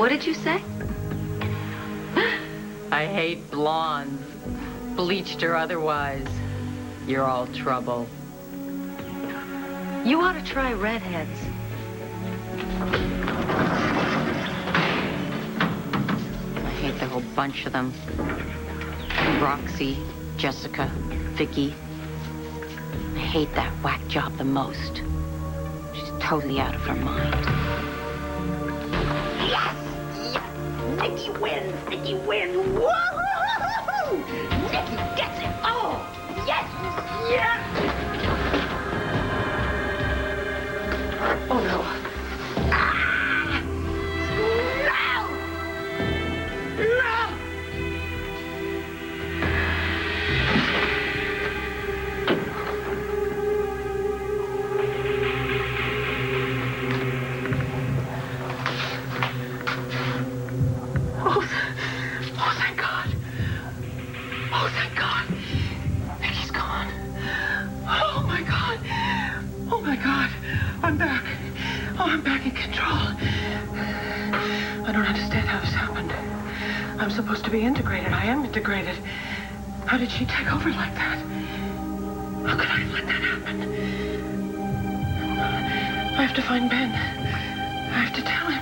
What did you say? I hate blondes, bleached or otherwise. You're all trouble. You ought to try redheads. I hate the whole bunch of them. Roxy, Jessica, Vicky. I hate that whack job the most. She's totally out of her mind. Yes! Yes! Nikki wins! Nikki wins! Woo-hoo-hoo-hoo-hoo! Nikki gets it! Oh! Yes! Yes! Oh, no. Ah! No! No! Oh, thank God. Oh, thank God. Nikki's gone. Oh, my God. Oh, my God. I'm back. Oh, I'm back in control. I don't understand how this happened. I'm supposed to be integrated. I am integrated. How did she take over like that? How could I have let that happen? I have to find Ben. I have to tell him.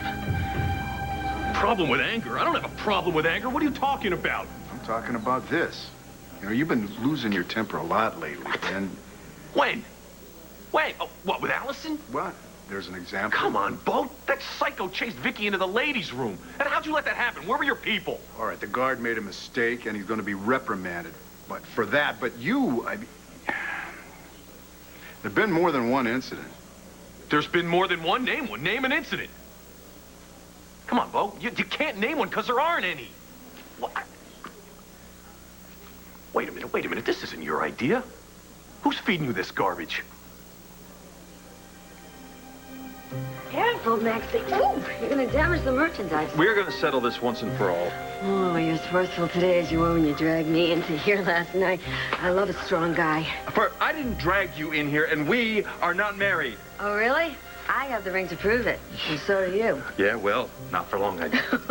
Problem with anger? I don't have a problem with anger. What are you talking about? I'm talking about this. You know, you've been losing your temper a lot lately, and... When? When? Oh, what, with Allison? What? There's an example. Come on, Bo. That psycho chased Vicky into the ladies' room. And how'd you let that happen? Where were your people? All right, the guard made a mistake, and he's going to be reprimanded. But for that, but you, there've been more than one incident. There's been more than one. Name one. Name an incident. Come on, Bo. You can't name one because there aren't any. What? Wait a minute. This isn't your idea. Who's feeding you this garbage? Careful, Maxie. Ooh, you're going to damage the merchandise. We're going to settle this once and for all. Oh, you're as forceful today as you were when you dragged me into here last night. I love a strong guy. Bert, I didn't drag you in here, and we are not married. Oh, really? I have the ring to prove it, and so do you. Yeah, well, not for long, I don't.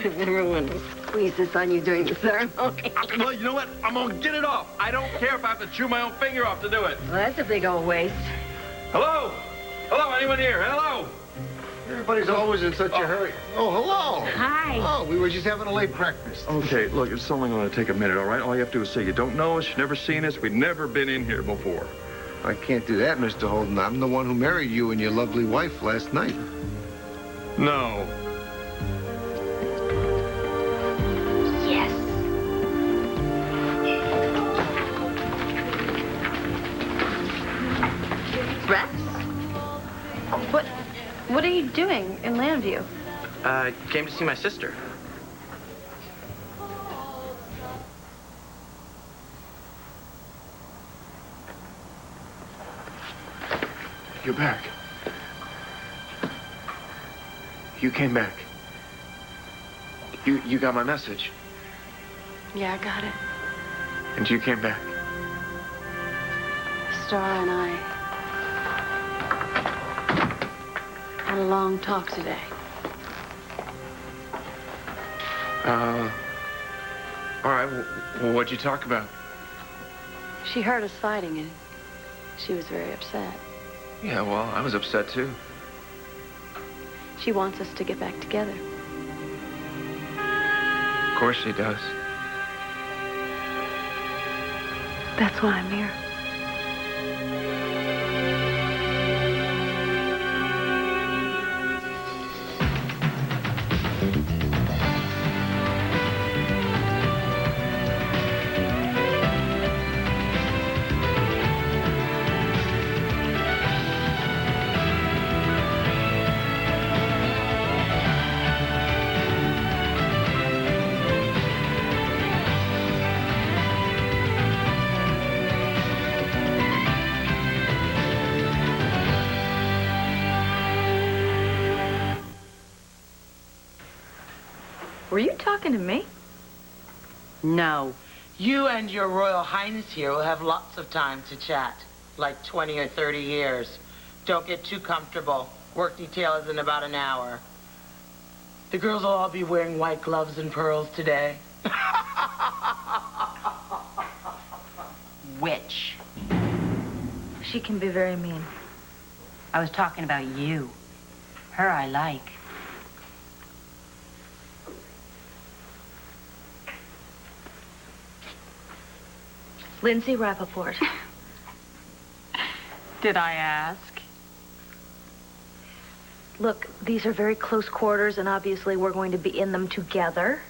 Remember when I squeezed this on you during the ceremony? Well, you know what? I'm going to get it off. I don't care if I have to chew my own finger off to do it. Well, that's a big old waste. Hello? Hello, anyone here? Hello? Everybody's always in such a hurry. Oh, hello. Hi. Oh, we were just having a late breakfast. Okay, look, it's only going to take a minute, all right? All you have to do is say you don't know us, you've never seen us, we've never been in here before. I can't do that, Mr. Holden. I'm the one who married you and your lovely wife last night. No. Yes. Rex? What are you doing in Landview? Came to see my sister. You're back. You came back. You got my message. Yeah, I got it. And you came back. Star and I had a long talk today. All right, well, what'd you talk about? She heard us fighting and she was very upset. Yeah, well, I was upset too. She wants us to get back together. Of course she does. That's why I'm here. Were you talking to me? No. You and your Royal Highness here will have lots of time to chat, like 20 or 30 years. Don't get too comfortable. Work detail is in about an hour. The girls will all be wearing white gloves and pearls today. Witch. She can be very mean. I was talking about you. Her I like. Lindsay Rappaport. Did I ask? Look, these are very close quarters, and obviously we're going to be in them together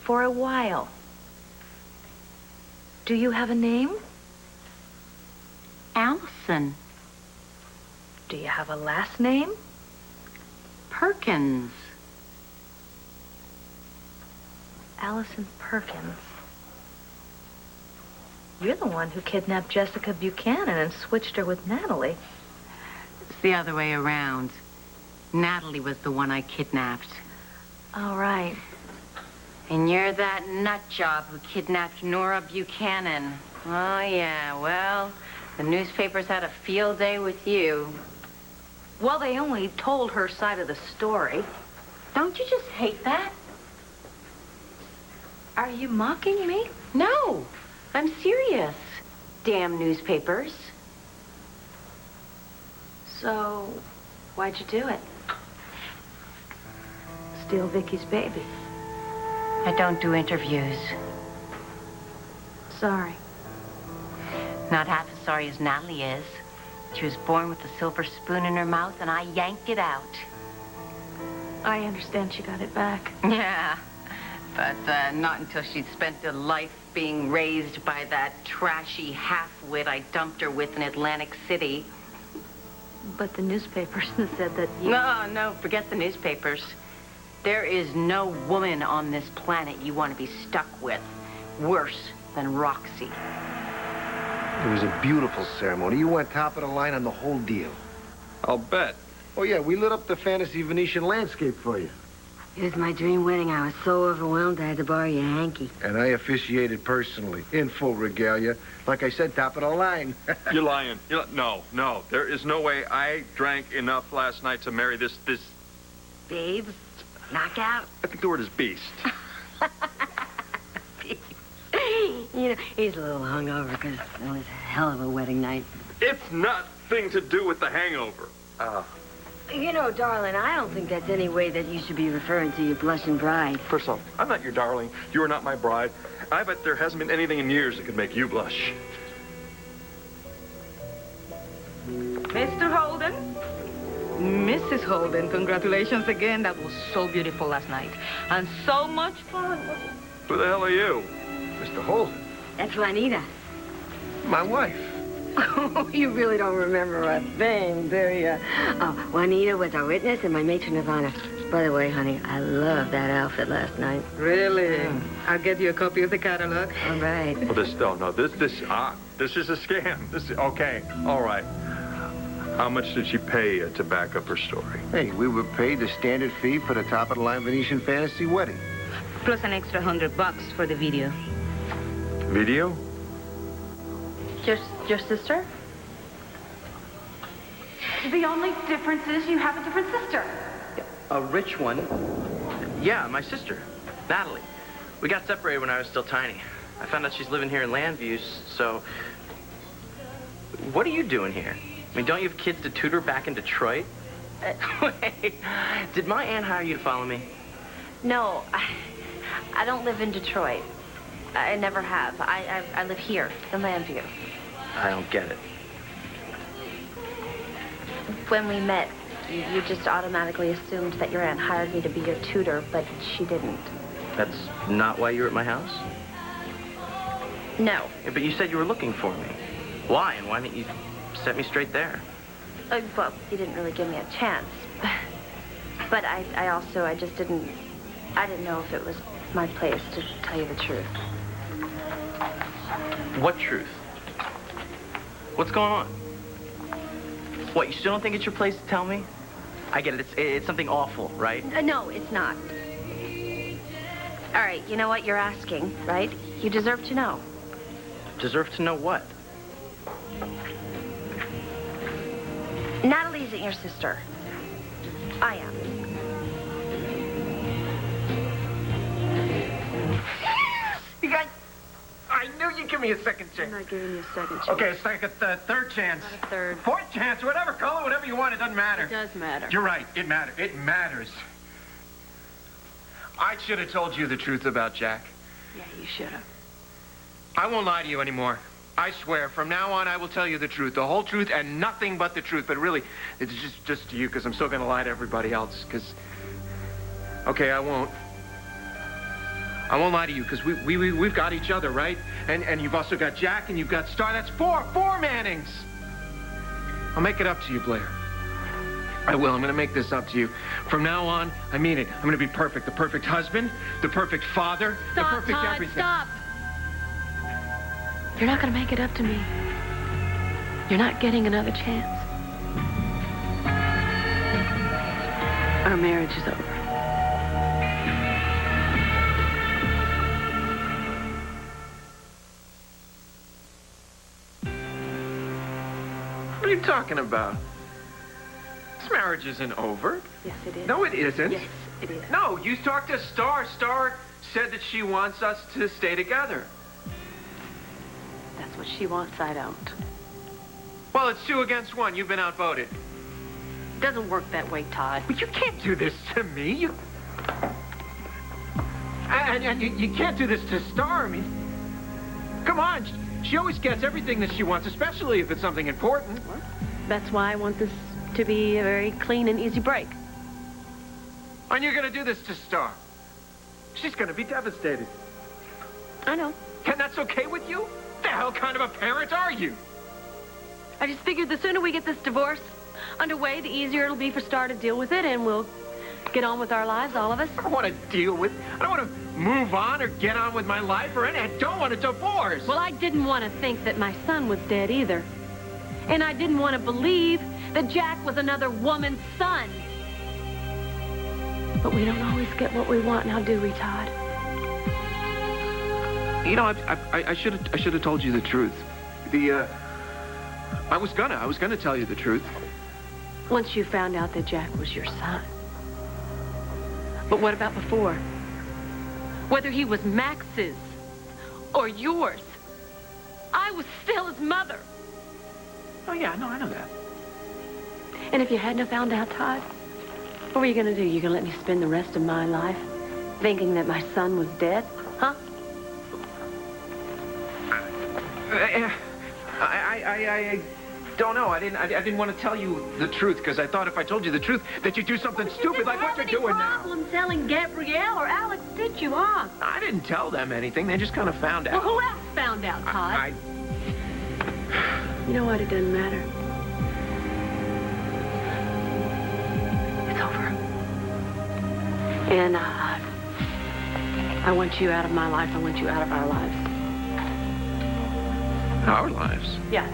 for a while. Do you have a name? Allison. Do you have a last name? Perkins. Allison Perkins. You're the one who kidnapped Jessica Buchanan and switched her with Natalie. It's the other way around. Natalie was the one I kidnapped. All right. And you're that nut job who kidnapped Nora Buchanan. Oh, yeah, well, the newspapers had a field day with you. Well, they only told her side of the story. Don't you just hate that? Are you mocking me? No, I'm serious. Damn newspapers. So, why'd you do it? Steal Vicky's baby. I don't do interviews. Sorry. Not half as sorry as Natalie is. She was born with a silver spoon in her mouth, and I yanked it out. I understand she got it back. Yeah, but not until she'd spent a life being raised by that trashy half-wit I dumped her with in Atlantic City. But the newspapers said that you... No, forget the newspapers. There is no woman on this planet you want to be stuck with worse than Roxy. It was a beautiful ceremony. You went top of the line on the whole deal. I'll bet. Oh, yeah, we lit up the fantasy Venetian landscape for you. It was my dream wedding. I was so overwhelmed I had to borrow your hanky. And I officiated personally, in full regalia. Like I said, top of the line. You're lying. No. There is no way I drank enough last night to marry this... Babe, knockout. I think the word is beast. You know, he's a little hungover because it was a hell of a wedding night. It's nothing to do with the hangover. You know, darling, I don't think that's any way that you should be referring to your blushing bride. First off, I'm not your darling. You are not my bride. I bet there hasn't been anything in years that could make you blush. Mr. Holden? Mrs. Holden, congratulations again. That was so beautiful last night. And so much fun. Who the hell are you? Mr. Holden. That's Juanita. My wife. Oh, you really don't remember a thing, do you? Oh, Juanita was our witness and my matron of honor. By the way, honey, I love that outfit last night. Really? I'll get you a copy of the catalog. All right. Well, this is a scam. Okay, all right. How much did she pay to back up her story? Hey, we were paid the standard fee for the top-of-the-line Venetian fantasy wedding. Plus an extra $100 for the video. Video? Your sister? The only difference is you have a different sister. A rich one? Yeah, my sister, Natalie. We got separated when I was still tiny. I found out she's living here in Landview, so... What are you doing here? I mean, don't you have kids to tutor back in Detroit? Wait, did my aunt hire you to follow me? No, I don't live in Detroit. I never have. I live here in Landview. I don't get it. When we met, you just automatically assumed that your aunt hired me to be your tutor, but she didn't. That's not why you were at my house? No. Yeah, but you said you were looking for me. Why? And why didn't you set me straight there? Well, you didn't really give me a chance. But I just didn't... I didn't know if it was my place to tell you the truth. What truth? What's going on? What, you still don't think it's your place to tell me? I get it. It's something awful, right? No, it's not. All right, you know what you're asking, right? You deserve to know. Deserve to know what? Natalie isn't your sister. I am. you give me a second chance? I'm not giving you a second chance. Okay, it's like a third chance. Not a third. Fourth chance, whatever. Call it whatever you want. It doesn't matter. It does matter. You're right. It matters. It matters. I should have told you the truth about Jack. Yeah, you should have. I won't lie to you anymore. I swear, from now on, I will tell you the truth, the whole truth, and nothing but the truth. But really, it's just to you, because I'm still going to lie to everybody else. Because, okay, I won't. I won't lie to you, because we've got each other, right? And you've also got Jack, and you've got Star. That's four Mannings. I'll make it up to you, Blair. I will. I'm going to make this up to you. From now on, I mean it. I'm going to be perfect. The perfect husband, the perfect father, the perfect Todd, everything. Stop. You're not going to make it up to me. You're not getting another chance. Our marriage is over. What are you talking about? This marriage isn't over. Yes, it is. No, it isn't. Yes, it is. No, you talked to Star. Star said that she wants us to stay together. That's what she wants, I don't. Well, it's 2 against 1. You've been outvoted. It doesn't work that way, Todd. But you can't do this to me. And you can't do this to Star. I mean, come on. She always gets everything that she wants, especially if it's something important. That's why I want this to be a very clean and easy break. And you're going to do this to Star. She's going to be devastated. I know. And that's okay with you? The hell kind of a parent are you? I just figured the sooner we get this divorce underway, the easier it'll be for Star to deal with it, and we'll get on with our lives, all of us. I don't want to deal with... I don't want to move on or get on with my life or anything. I don't want a divorce. Well, I didn't want to think that my son was dead either. And I didn't want to believe that Jack was another woman's son. But we don't always get what we want now, do we, Todd? You know, I should have told you the truth. I was gonna tell you the truth. Once you found out that Jack was your son. But what about before? Whether he was Max's or yours, I was still his mother. Oh, yeah, no, I know that. And if you hadn't have found out, Todd, what were you gonna do? You gonna let me spend the rest of my life thinking that my son was dead? Huh? I don't know. I didn't want to tell you the truth because I thought if I told you the truth that you'd do something stupid like what you're doing now. You didn't have any problem telling Gabrielle or Alex, did you, huh? I didn't tell them anything. They just kind of found out. Well, who else found out, Todd? You know what? It doesn't matter. It's over. And I want you out of my life. I want you out of our lives. Our lives? Yeah.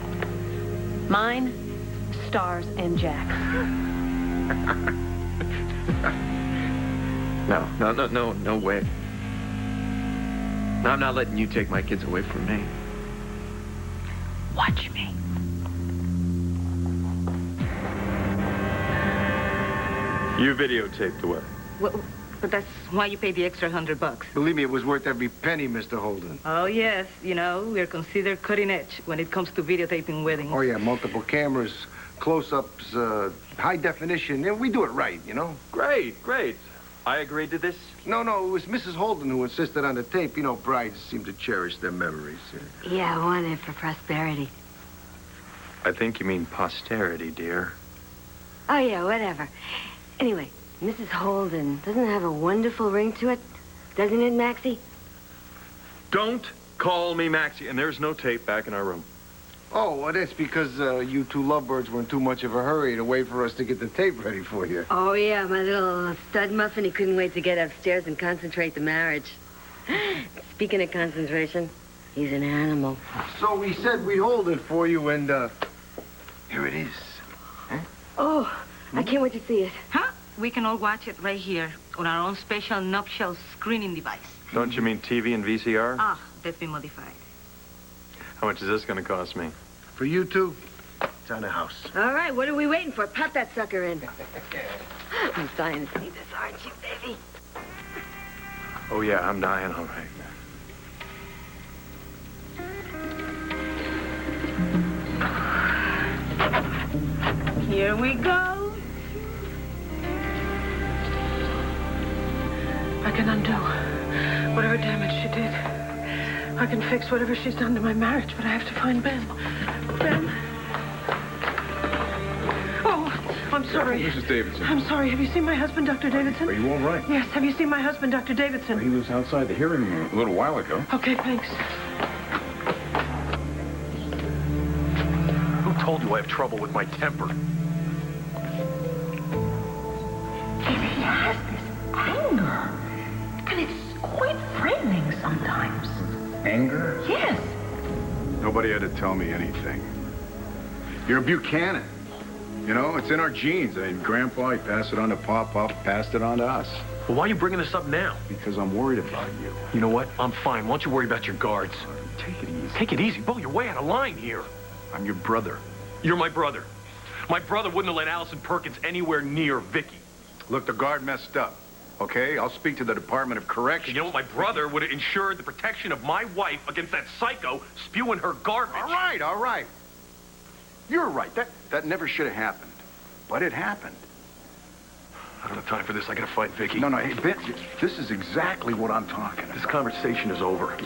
Mine, Star's, and Jack's. No way. No, I'm not letting you take my kids away from me. Watch me. You videotaped the wedding. Well, but that's why you paid the extra $100. Believe me, it was worth every penny, Mr. Holden. Oh, yes. You know, we're considered cutting edge when it comes to videotaping weddings. Oh, yeah, multiple cameras, close-ups, high definition. Yeah, we do it right, you know? Great. I agreed to this. No, it was Mrs. Holden who insisted on the tape. You know, brides seem to cherish their memories. Yeah, I want it for prosperity. I think you mean posterity, dear. Oh, yeah, whatever. Anyway, Mrs. Holden, doesn't it have a wonderful ring to it? Doesn't it, Maxie? Don't call me Maxie, and there's no tape back in our room. Oh, well, that's because you two lovebirds were in too much of a hurry to wait for us to get the tape ready for you. Oh, yeah, my little stud muffin, he couldn't wait to get upstairs and concentrate the marriage. Speaking of concentration, he's an animal. So we said we'd hold it for you, and here it is. Huh? Oh, I can't wait to see it. Huh? We can all watch it right here on our own special nuptial screening device. Don't you mean TV and VCR? Ah, that's been modified. How much is this going to cost me? For you two, it's on the house. All right, what are we waiting for? Pop that sucker in. I'm dying to see this, aren't you, baby? Oh, yeah, I'm dying, all right. Here we go. I can undo whatever damage she did. I can fix whatever she's done to my marriage, but I have to find Ben. Ben? Oh, I'm sorry. Mrs. Davidson. I'm sorry. Have you seen my husband, Dr. Davidson? Are you all right? Yes. Have you seen my husband, Dr. Davidson? He was outside the hearing room a little while ago. Okay, thanks. Who told you I have trouble with my temper? He has this anger. And it's quite frightening sometimes. Anger? Yes. Nobody had to tell me anything. You're a Buchanan. You know, it's in our genes. I mean, Grandpa, he passed it on to Papa, passed it on to us. Well, why are you bringing this up now? Because I'm worried about you. You know what? I'm fine. Why don't you worry about your guards? Take it easy. Take it easy. Bo, you're way out of line here. I'm your brother. You're my brother. My brother wouldn't have let Allison Perkins anywhere near Vicky. Look, the guard messed up. Okay? I'll speak to the Department of Correction. You know what? My brother would have ensured the protection of my wife against that psycho spewing her garbage. All right, all right. You're right. That never should have happened. But it happened. I don't have time for this. I gotta fight Vicky. No, hey, Ben, this is exactly what I'm talking about. This conversation is over.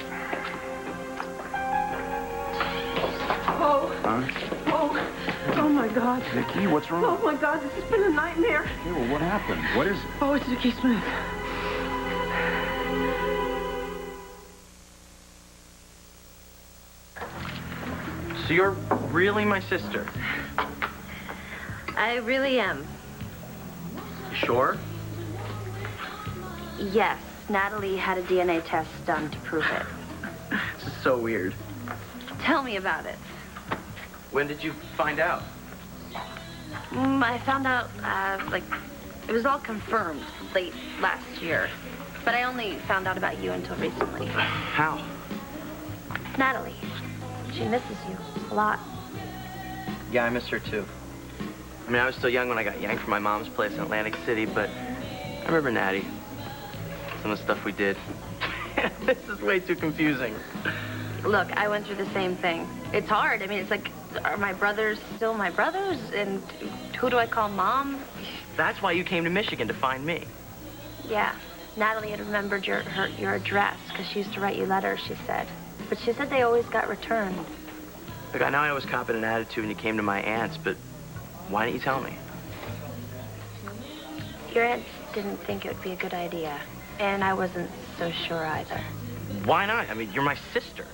Oh. Huh? Oh. Oh, my God. Vicky, what's wrong? Oh, my God. This has been a nightmare. Hey, well, what happened? What is it? Oh, it's Vicky Smith. So you're really my sister? I really am. You sure? Yes, Natalie had a DNA test done to prove it. This is so weird. Tell me about it. When did you find out? I found out, it was all confirmed late last year. But I only found out about you until recently. How? Natalie. She misses you a lot. Yeah, I miss her too. I mean, I was still young when I got yanked from my mom's place in Atlantic City, but I remember Natty. Some of the stuff we did. This is way too confusing. Look, I went through the same thing. It's hard. I mean, it's like, are my brothers still my brothers? And who do I call mom? That's why you came to Michigan, to find me. Yeah. Natalie had remembered your address because she used to write you letters, she said. But she said they always got returned. Look, I know I was copping an attitude when you came to my aunt's, but why didn't you tell me? Your aunt didn't think it would be a good idea. And I wasn't so sure either. Why not? I mean, you're my sister.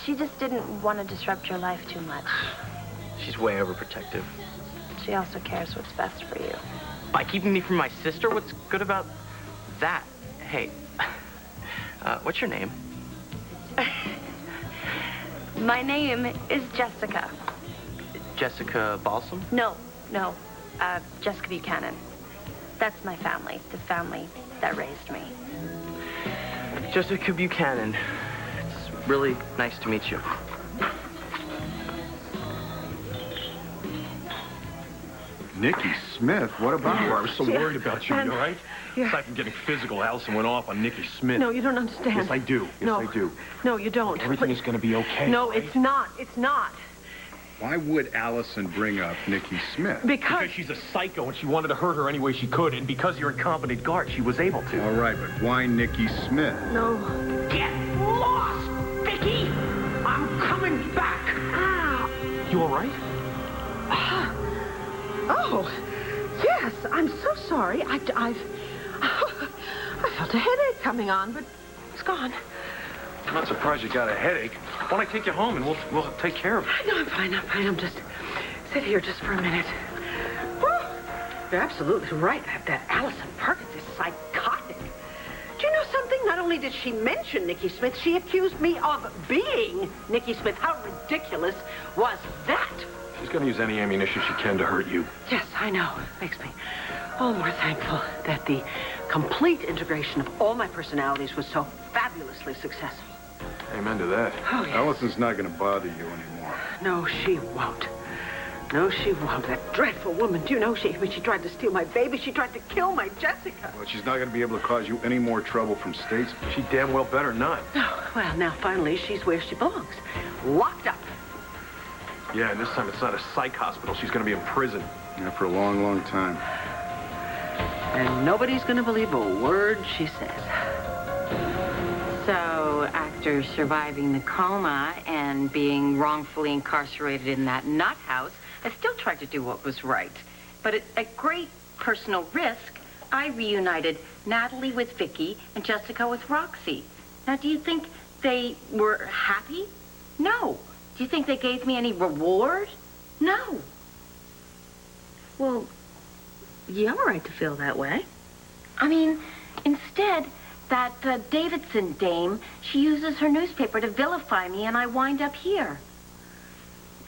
She just didn't want to disrupt your life too much. She's way overprotective. She also cares what's best for you. By keeping me from my sister, what's good about that? Hey, what's your name? My name is Jessica. Jessica Balsam? No. Jessica Buchanan. That's my family, the family that raised me. Jessica Buchanan. It's really nice to meet you. Nikki Smith? What about her? I was so worried about you, Ben, you all right? yeah. Aside from getting physical, Allison went off on Nikki Smith. No, you don't understand. Yes, I do. Yes, No. I do. No, you don't. Everything is going to be okay. No, right? it's not. It's not. Why would Allison bring up Nikki Smith? Because she's a psycho and she wanted to hurt her any way she could, and because you're incompetent guard, she was able to. All right, but why Nikki Smith? No. Get lost, Vicky! I'm coming back. You all right? Oh, yes. I'm so sorry. I felt a headache coming on, but it's gone. I'm not surprised you got a headache. Why don't I take you home and we'll take care of it? No, I'm fine. I'm just sit here just for a minute. Whew. You're absolutely right. That Allison Perkins is psychotic. Do you know something? Not only did she mention Nikki Smith, she accused me of being Nikki Smith. How ridiculous was that? She's going to use any ammunition she can to hurt you. Yes, I know. Makes me all the more thankful that the complete integration of all my personalities was so fabulously successful. Amen to that. Oh, yes. Allison's not going to bother you anymore. No, she won't. No, she won't. That dreadful woman. Do you know, when she tried to steal my baby, she tried to kill my Jessica. Well, she's not going to be able to cause you any more trouble from States. She damn well better not. Oh, well, now, finally, she's where she belongs. Locked up. Yeah, and this time it's not a psych hospital. She's gonna be in prison. Yeah, for a long, long time. And nobody's gonna believe a word she says. So, after surviving the coma and being wrongfully incarcerated in that nut house, I still tried to do what was right. But at great personal risk, I reunited Natalie with Vicky and Jessica with Roxy. Now, do you think they were happy? No. Do you think they gave me any reward? No. Well, you have a right to feel that way. I mean, instead, that Davidson dame, she uses her newspaper to vilify me, and I wind up here.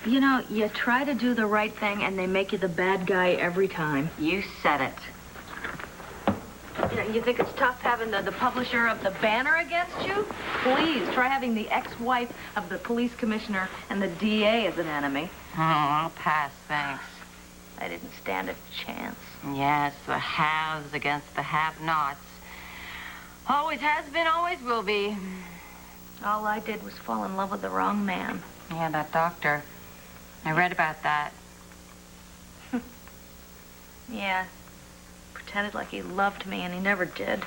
You know, you try to do the right thing, and they make you the bad guy every time. You said it. You think it's tough having the publisher of the Banner against you? Please, try having the ex-wife of the police commissioner and the DA as an enemy. Oh, I'll pass, thanks. I didn't stand a chance. Yes, the haves against the have-nots. Always has been, always will be. All I did was fall in love with the wrong man. Yeah, that doctor. I read about that. Yeah. Pretended like he loved me, and he never did.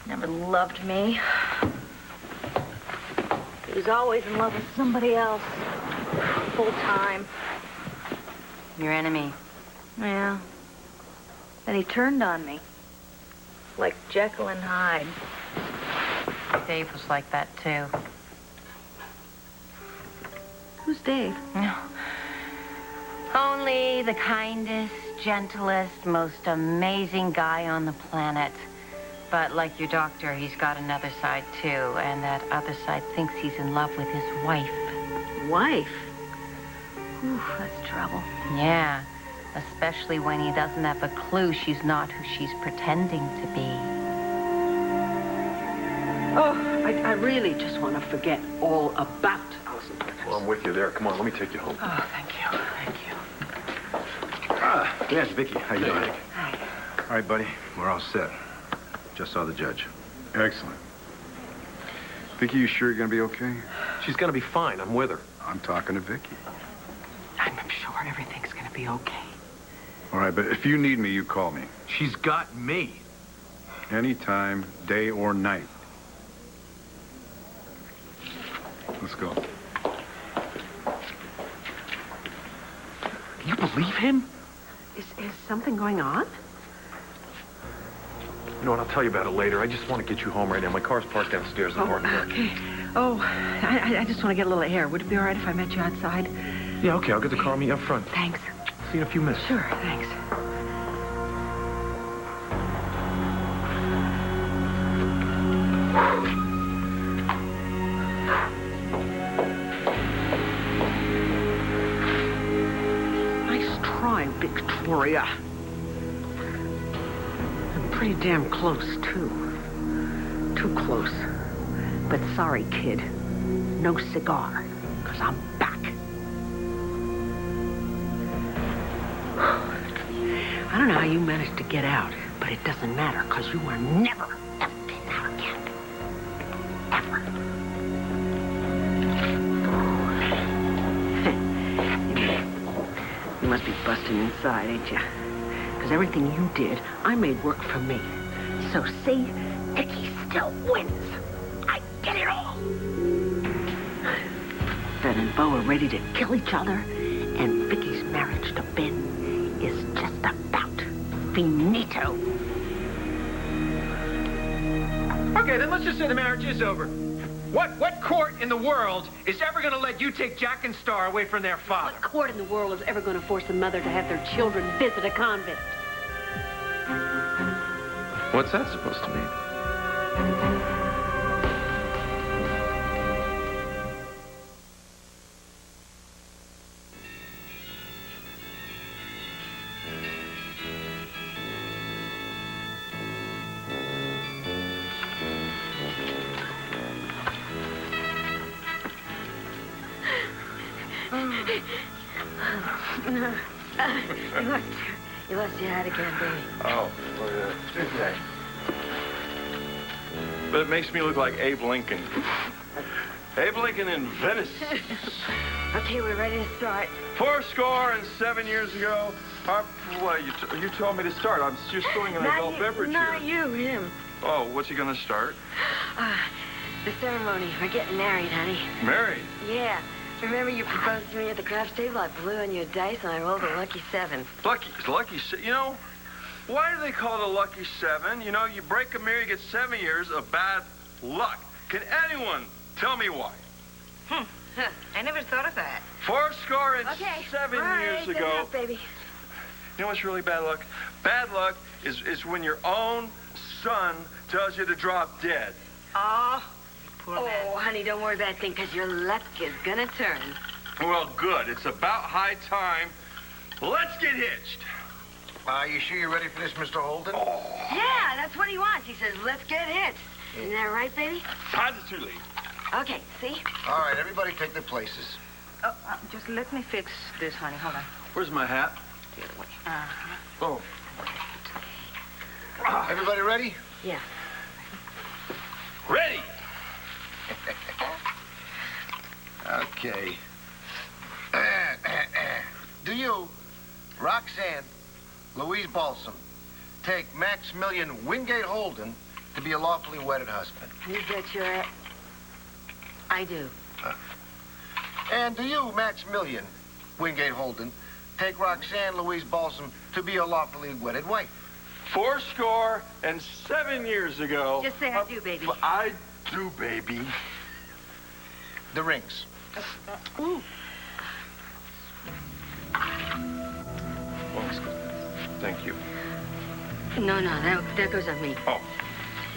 Never loved me. He was always in love with somebody else. Full time. Your enemy. Yeah. Then he turned on me. Like Jekyll and Hyde. Dave was like that, too. Who's Dave? No. Only the kindest, gentlest, most amazing guy on the planet. But like your doctor, he's got another side, too. And that other side thinks he's in love with his wife. Wife? Ooh, that's trouble. Yeah. Especially when he doesn't have a clue she's not who she's pretending to be. Oh, I really just want to forget all about Allison Perkins. Well, I'm with you there. Come on, let me take you home. Oh, thank you. Thank you. Yeah, it's Vicky. How you doing? Hi. All right, buddy. We're all set. Just saw the judge. Excellent. Vicky, you sure you're going to be okay? She's gonna be fine. I'm with her. I'm talking to Vicky. I'm sure everything's going to be okay. All right, but if you need me, you call me. She's got me. Anytime, day or night. Let's go. Can you believe him? Is something going on? You know what? I'll tell you about it later. I just want to get you home right now. My car's parked downstairs in the parking lot. Okay. Oh, I just want to get a little air. Would it be all right if I met you outside? Yeah, okay. I'll get the car and meet you up front. Thanks. See you in a few minutes. Sure, thanks. Nice try, Victoria. I'm pretty damn close, too. Too close. But sorry, kid. No cigar, 'cause I'm back. I don't know how you managed to get out, but it doesn't matter, because you are never, ever getting out again. Ever. You must be busting inside, ain't you? Because everything you did, I made work for me. So see, Vicky still wins. I get it all. Ben and Bo are ready to kill each other, and Vicky's marriage to Ben is just about finito. Okay, then let's just say the marriage is over. What court in the world is ever going to let you take Jack and Star away from their father? What court in the world is ever going to force a mother to have their children visit a convent? What's that supposed to mean? You lost your hat again, baby. Oh, look at that. But it makes me look like Abe Lincoln. Abe Lincoln in Venice. Okay, we're ready to start. 407 years ago. You told me to start. I'm just doing an adult beverage here. Not you, him. Oh, what's he gonna start? The ceremony. We're getting married, honey. Married? Yeah. Remember you proposed to me at the craps table? I blew on your dice and I rolled a lucky 7. Lucky 7. You know, why do they call it a lucky 7? You know, you break a mirror, you get 7 years of bad luck. Can anyone tell me why? I never thought of that. 407 years ago. Enough, baby. You know what's really bad luck? Bad luck is when your own son tells you to drop dead. Oh, poor man. Oh, honey, don't worry about a thing, because your luck is gonna turn. Well, good. It's about high time. Let's get hitched. You sure you're ready for this, Mr. Holden? Oh. Yeah, that's what he wants. He says, let's get hitched. Isn't that right, baby? Positively. Okay, see? All right, everybody take their places. Oh, just let me fix this, honey. Hold on. Where's my hat? The other way. Oh. Everybody ready? Yeah. Ready. Okay. Do you, Roxanne, Louise Balsam, take Maximilian Wingate Holden to be a lawfully wedded husband? You bet your I do. And do you, Maximilian Wingate Holden, take Roxanne Louise Balsam to be a lawfully wedded wife? 407 years ago. Just say I do, baby. I do, baby. The rings. Ooh. Oh, thank you. No, that goes on me. Oh,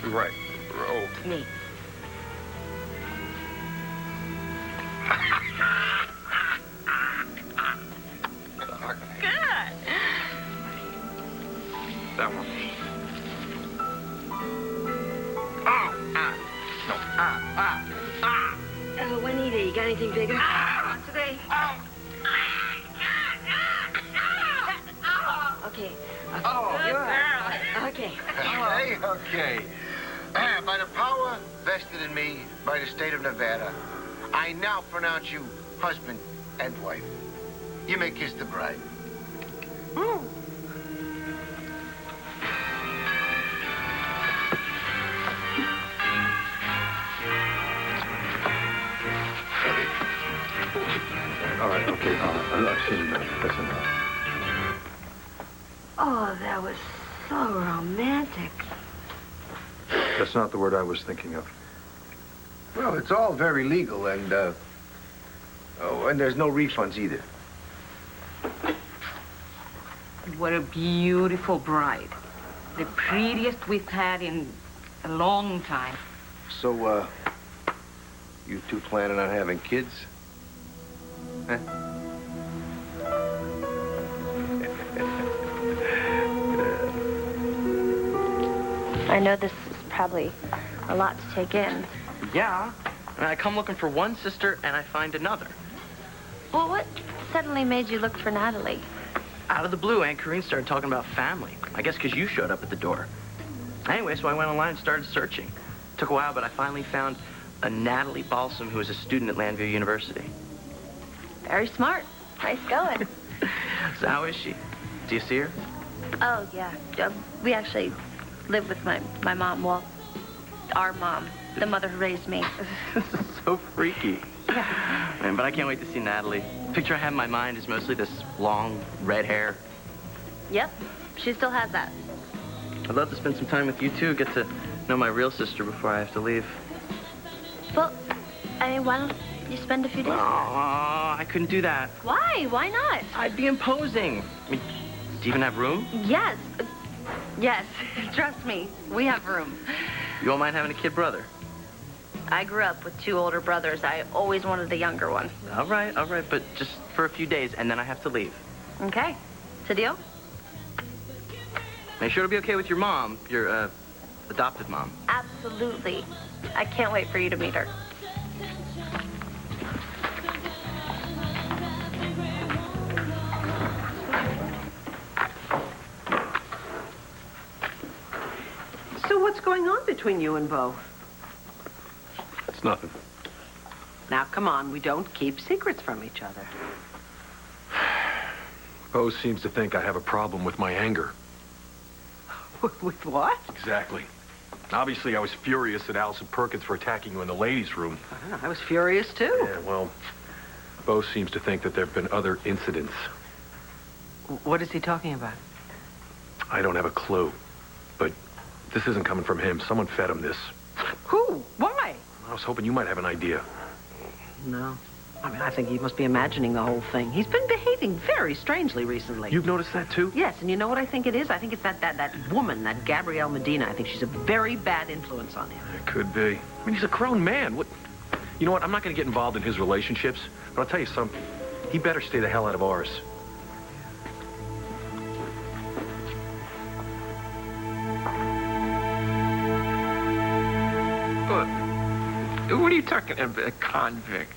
right. Oh. Me. Good. That one. Oh, Juanita, you got anything bigger? Not today. Okay. Oh, Okay. Okay. By the power vested in me by the state of Nevada, I now pronounce you husband and wife. You may kiss the bride. Ooh. All right, okay. I've seen enough. That's enough. Oh, that was so romantic. That's not the word I was thinking of. Well, it's all very legal, and there's no refunds either. What a beautiful bride. The prettiest we've had in a long time. So, you two planning on having kids? Huh? I know this is probably a lot to take in. Yeah. I mean, I come looking for one sister and I find another. Well, what suddenly made you look for Natalie? Out of the blue, Aunt Corinne started talking about family. I guess because you showed up at the door. Anyway, so I went online and started searching. Took a while, but I finally found a Natalie Balsam who was a student at Landview University. Very smart. Nice going. So how is she? Do you see her? Oh, yeah. We actually live with my mom. Well, our mom, the mother who raised me. This is so freaky. Yeah. Man, but I can't wait to see Natalie. The picture I have in my mind is mostly this long, red hair. Yep. She still has that. I'd love to spend some time with you, too. Get to know my real sister before I have to leave. Well, I mean, why don't you spend a few days? Oh, I couldn't do that. Why? Why not? I'd be imposing. I mean, do you even have room? Yes. Yes. Trust me. We have room. You won't mind having a kid brother? I grew up with 2 older brothers. I always wanted the younger one. All right, but just for a few days, and then I have to leave. Okay. It's a deal? Make sure it'll be okay with your mom, your adopted mom. Absolutely. I can't wait for you to meet her. So what's going on between you and Bo? It's nothing. Now, come on, we don't keep secrets from each other. Bo seems to think I have a problem with my anger. With what? Exactly. Obviously, I was furious at Allison Perkins for attacking you in the ladies' room. I was furious, too. Yeah, well, Bo seems to think that there have been other incidents. What is he talking about? I don't have a clue. But this isn't coming from him. Someone fed him this. Who? Why? I was hoping you might have an idea. No. I mean, I think he must be imagining the whole thing. He's been behaving very strangely recently. You've noticed that, too? Yes, and you know what I think it is? I think it's that woman, that Gabrielle Medina. I think she's a very bad influence on him. It could be. I mean, he's a grown man. What? You know what? I'm not going to get involved in his relationships. But I'll tell you something. He better stay the hell out of ours. What are you talking about, a convict?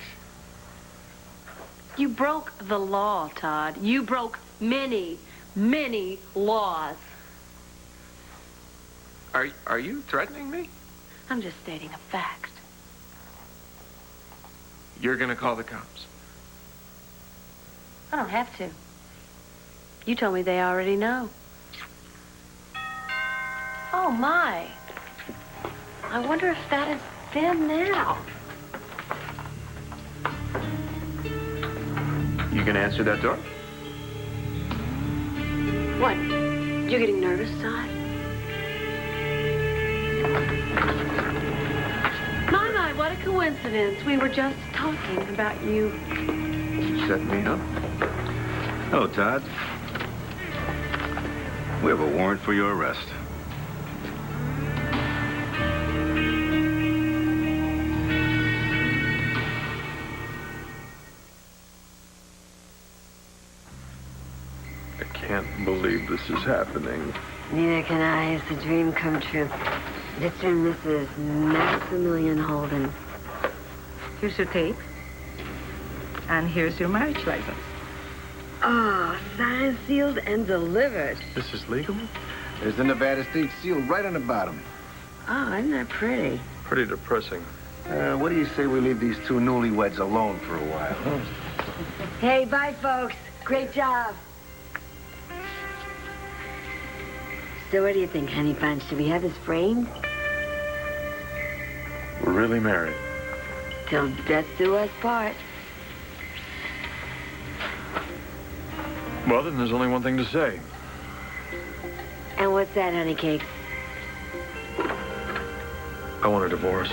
You broke the law, Todd. You broke many, many laws. Are you threatening me? I'm just stating a fact. You're gonna call the cops? I don't have to. You told me they already know. Oh, my. I wonder if that is them now. You gonna answer that door? What? You're getting nervous, Todd? My, what a coincidence. We were just talking about you. Set me up. Hello, Todd. We have a warrant for your arrest. I can't believe this is happening. Neither can I. It's a dream come true. Mr. and Mrs. Maximilian Holden. Here's your tape. And here's your marriage license. Oh, signed, sealed, and delivered. This is legal? There's the Nevada State seal right on the bottom. Oh, isn't that pretty? Pretty depressing. What do you say we leave these two newlyweds alone for a while? Hey, bye, folks. Great job. So what do you think, Honey Bunch? Should we have this framed? We're really married. Till death do us part. Well, then there's only one thing to say. And what's that, honey cakes? I want a divorce.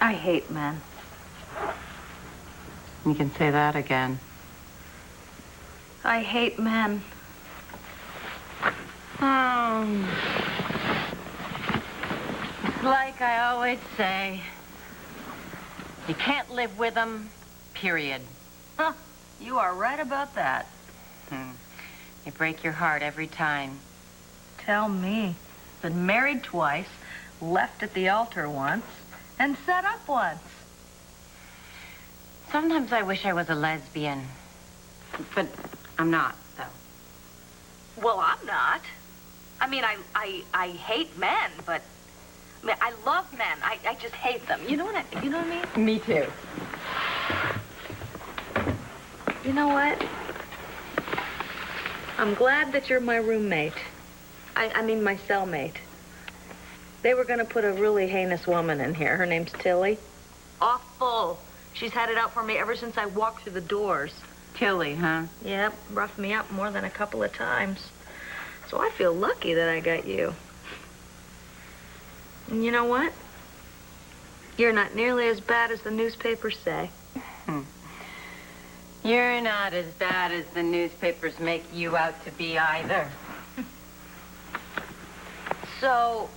I hate men. You can say that again. I hate men. Like I always say, you can't live with them, period. Huh, you are right about that. They break your heart every time. Tell me. Been married twice, left at the altar once, and set up once. Sometimes I wish I was a lesbian. But I'm not, though. Well, I'm not. I mean, I hate men, but I mean, I love men. I just hate them. You know what I mean? Me too. You know what? I'm glad that you're my roommate. I mean, my cellmate. They were going to put a really heinous woman in here. Her name's Tilly. Awful. She's had it out for me ever since I walked through the doors. Tilly, huh? Yep, roughed me up more than a couple of times. So I feel lucky that I got you. And you know what? You're not nearly as bad as the newspapers say. You're not as bad as the newspapers make you out to be either. So,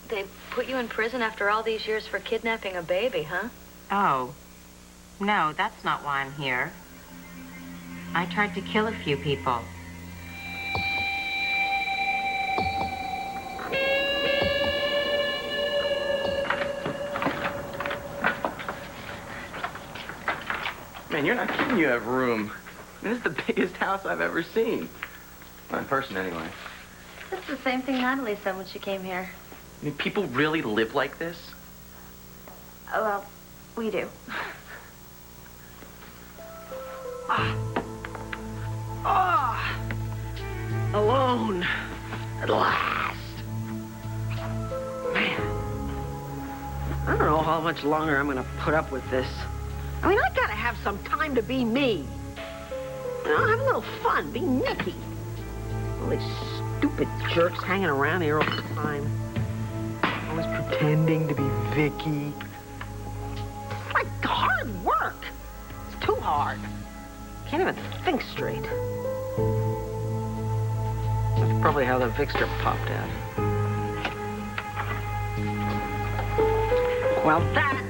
they put you in prison after all these years for kidnapping a baby, huh? Oh. No, that's not why I'm here. I tried to kill a few people. Man, you're not kidding. You have room. This is the biggest house I've ever seen. Well, in person, anyway. That's the same thing Natalie said when she came here. I mean, people really live like this? Oh, well, we do. Alone. At last. Man. I don't know how much longer I'm gonna put up with this. I mean, I gotta have some time to be me. You know, have a little fun, be Nicky. All these stupid jerks hanging around here all the time. Always pretending to be Vicky. It's like hard work. It's too hard. Can't even think straight. That's probably how the Vicster popped out. Well, that's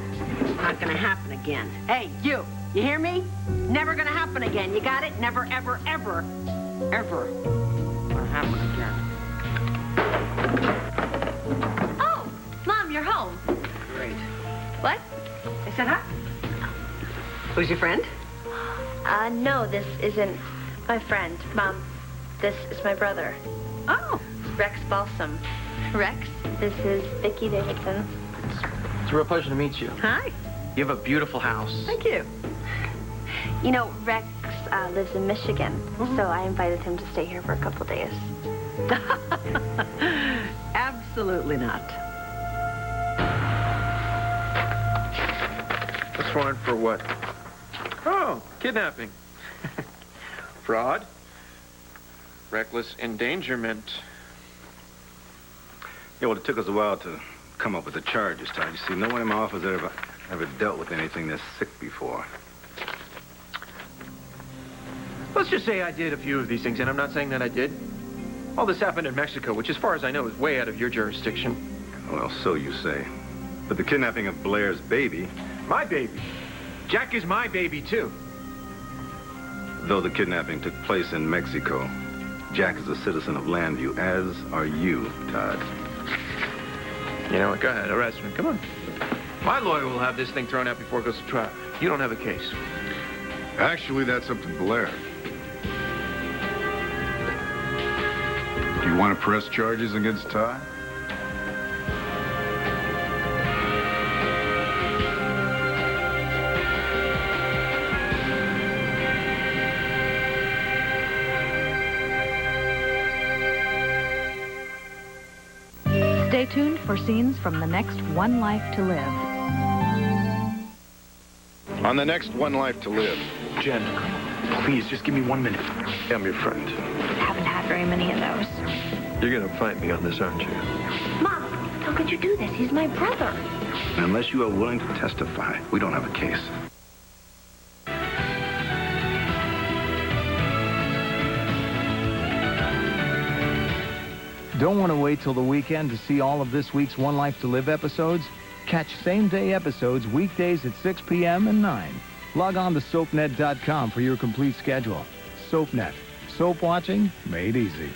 not gonna happen again. Hey, you hear me? Never gonna happen again. You got it? Never, ever, ever, ever gonna happen again. Oh, Mom, you're home. Great. What? I said hi. Who's your friend? No, this isn't my friend. Mom, this is my brother. Oh. Rex Balsam. Rex, this is Vicki Davidson. It's a real pleasure to meet you. Hi. You have a beautiful house. Thank you. You know, Rex lives in Michigan, so I invited him to stay here for a couple days. Absolutely not. This warrant for what? Oh, kidnapping. Fraud. Reckless endangerment. Yeah, well, it took us a while to come up with the charges, Todd. You see, no one in my office ever dealt with anything this sick before. Let's just say I did a few of these things, and I'm not saying that I did. All this happened in Mexico, which, as far as I know, is way out of your jurisdiction. Well, so you say. But the kidnapping of Blair's baby... My baby. Jack is my baby, too. Though the kidnapping took place in Mexico, Jack is a citizen of Landview, as are you, Todd. You know what? Go ahead. Arrest me. Come on. My lawyer will have this thing thrown out before it goes to trial. You don't have a case. Actually, that's up to Blair. Do you want to press charges against Todd? Stay tuned for scenes from the next One Life to Live. On the next One Life to Live. Jen, please, just give me 1 minute. I'm your friend. I haven't had very many of those. You're gonna fight me on this, aren't you? Mom, how could you do this? He's my brother. Unless you are willing to testify, we don't have a case. Don't want to wait till the weekend to see all of this week's One Life to Live episodes? Catch same-day episodes weekdays at 6 p.m. and 9. Log on to SoapNet.com for your complete schedule. SoapNet. Soap watching made easy.